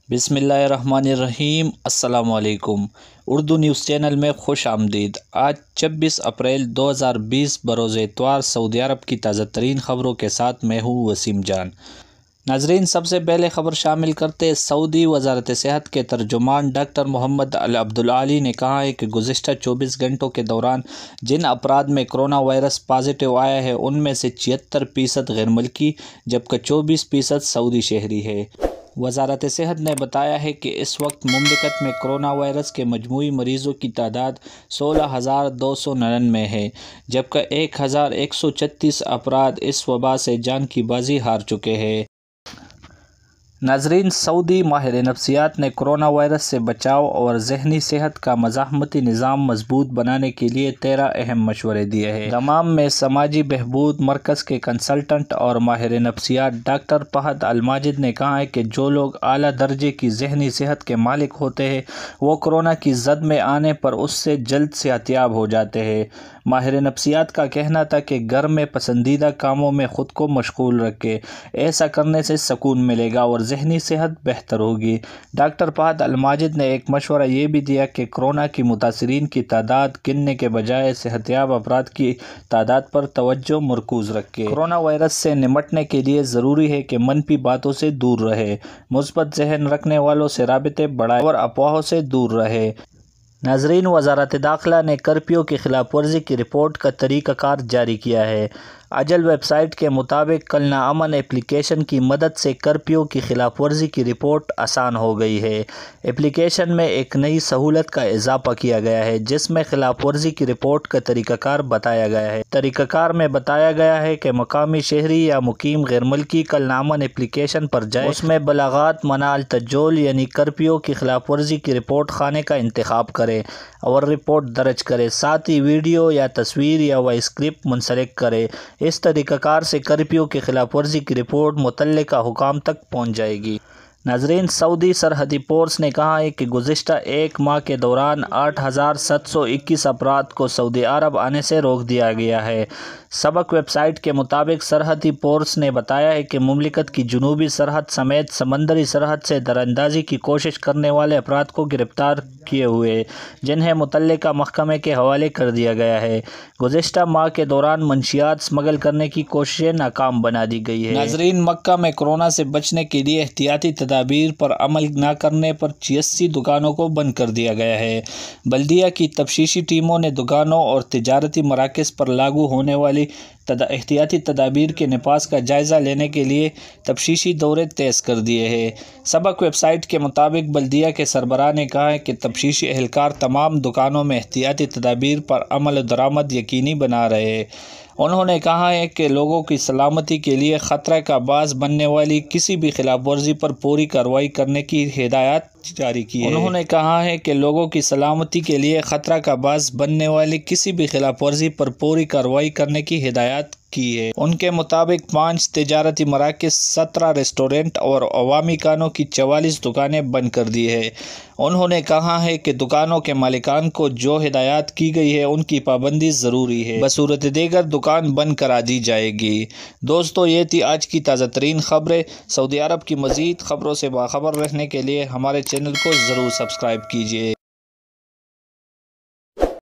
بسم اللہ الرحمن الرحیم۔ السلام علیکم۔ اردو نیوز چینل میں خوش آمدید۔ آج 26 اپریل 2020 بروز اتوار سعودی عرب کی تازہ ترین خبروں کے ساتھ میں ہوں وسیم جان۔ ناظرین، سب سے پہلے خبر شامل کرتے سعودی وزارت صحت کے ترجمان ڈاکٹر محمد عبدالعالی نے کہا ہے کہ گزشتہ 24 گھنٹوں کے دوران جن افراد میں کرونا وائرس پازیٹیو آیا ہے ان میں سے 76% غیر ملکی جبکہ 24% سعودی شہری ہے۔ وزارت صحت نے بتایا ہے کہ اس وقت مملکت میں کرونا وائرس کے مجموعی مریضوں کی تعداد 16,299 ہے، جبکہ 1,136 افراد اس وبا سے جان کی بازی ہار چکے ہیں۔ ناظرین، سعودی ماہر نفسیات نے کرونا وائرس سے بچاؤ اور ذہنی صحت کا مزاحمتی نظام مضبوط بنانے کے لیے 13 اہم مشورے دیے ہیں۔ دمام میں سماجی بہبود مرکز کے کنسلٹنٹ اور ماہر نفسیات ڈاکٹر فہد الماجد نے کہا ہے کہ جو لوگ اعلیٰ درجے کی ذہنی صحت کے مالک ہوتے ہیں وہ کرونا کی زد میں آنے پر اس سے جلد صحتیاب ہو جاتے ہیں۔ ماہر نفسیات کا کہنا تھا کہ گھر میں پسندیدہ کاموں میں خود کو مشغول رکھیں، ایسا کرنے سے سکون ملے گا اور ذہنی صحت بہتر ہوگی۔ ڈاکٹر فہد الماجد نے ایک مشورہ یہ بھی دیا کہ کرونا کی متاثرین کی تعداد گننے کے بجائے صحتیاب افراد کی تعداد پر توجہ مرکوز رکھیں۔ کرونا وائرس سے نمٹنے کے لیے ضروری ہے کہ منفی باتوں سے دور رہے، مثبت ذہن رکھنے والوں سے رابطے بڑھائے اور افواہوں سے دور رہے۔ ناظرین، وزارت داخلہ نے کرفیو کی خلاف ورزی کی رپورٹ کا طریقہ کار جاری کیا ہے۔ اجل ویب سائٹ کے مطابق کل نامن اپلیکیشن کی مدد سے کرفیو کی خلاف ورزی کی رپورٹ آسان ہو گئی ہے۔ اپلیکیشن میں ایک نئی سہولت کا اضافہ کیا گیا ہے جس میں خلاف ورزی کی رپورٹ کا طریقہ کار بتایا گیا ہے۔ طریقہ کار میں بتایا گیا ہے کہ مقامی شہری یا مقیم غیر ملکی کل نامن اپلیکیشن پر جائے، اس میں بلاغات منع التجول یعنی کرفیو کی خلاف ورزی کی رپورٹ خانے کا انتخاب کرے اور رپورٹ درج کرے، ساتھ ہی ویڈیو یا تصویر یا وائس کلپ منسلک کرے۔ اس طریقہ کار سے کرفیو کی خلاف ورزی کی رپورٹ متعلقہ حکام تک پہنچ جائے گی۔ ناظرین، سعودی سرحدی فورس نے کہا ہے کہ گزشتہ ایک ماہ کے دوران 8,721 افراد کو سعودی عرب آنے سے روک دیا گیا ہے۔ سبق ویب سائٹ کے مطابق سرحدی فورس نے بتایا ہے کہ مملکت کی جنوبی سرحد سمیت سمندری سرحد سے دراندازی کی کوشش کرنے والے افراد کو گرفتار کیے ہوئے جنہیں متعلقہ محکمے کے حوالے کر دیا گیا ہے۔ گزشتہ ماہ کے دوران منشیات اسمگل کرنے کی کوششیں ناکام بنا دی گئی ہے۔ ناظرین، مکہ میں کورونا سے بچنے کے لیے احتیاطی تدابیر پر عمل نہ کرنے پر 86 دکانوں کو بند کر دیا گیا ہے۔ بلدیہ کی تفتیشی ٹیموں نے دکانوں اور تجارتی مراکز پر لاگو ہونے والی احتیاطی تدابیر کے نفاذ کا جائزہ لینے کے لیے تفتیشی دورے تیز کر دیے ہیں۔ سبق ویب سائٹ کے مطابق بلدیہ کے سربراہ نے کہا ہے کہ تفتیشی اہلکار تمام دکانوں میں احتیاطی تدابیر پر عمل درآمد یقینی بنا رہے ہیں۔ انہوں نے کہا ہے کہ لوگوں کی سلامتی کے لیے خطرہ کا باعث بننے والی کسی بھی خلاف ورزی پر فوری کارروائی کرنے کی ہدایات جاری کی ہے۔ انہوں نے کہا ہے کہ لوگوں کی سلامتی کے لیے خطرہ کا باعث بننے والی کسی بھی خلاف ورزی پر فوری کارروائی کرنے کی ہدایت کی ہے۔ ان کے مطابق 5 تجارتی مراکز، 17 ریسٹورنٹ اور عوامی کانوں کی 44 دکانیں بند کر دی ہیں۔ انہوں نے کہا ہے کہ دکانوں کے مالکان کو جو ہدایات کی گئی ہے ان کی پابندی ضروری ہے، بصورت دیگر دکان بند کرا دی جائے گی۔ دوستو، یہ تھی آج کی تازہ ترین خبریں۔ سعودی عرب کی مزید خبروں سے باخبر رہنے کے لیے ہمارے چینل کو ضرور سبسکرائب کیجیے۔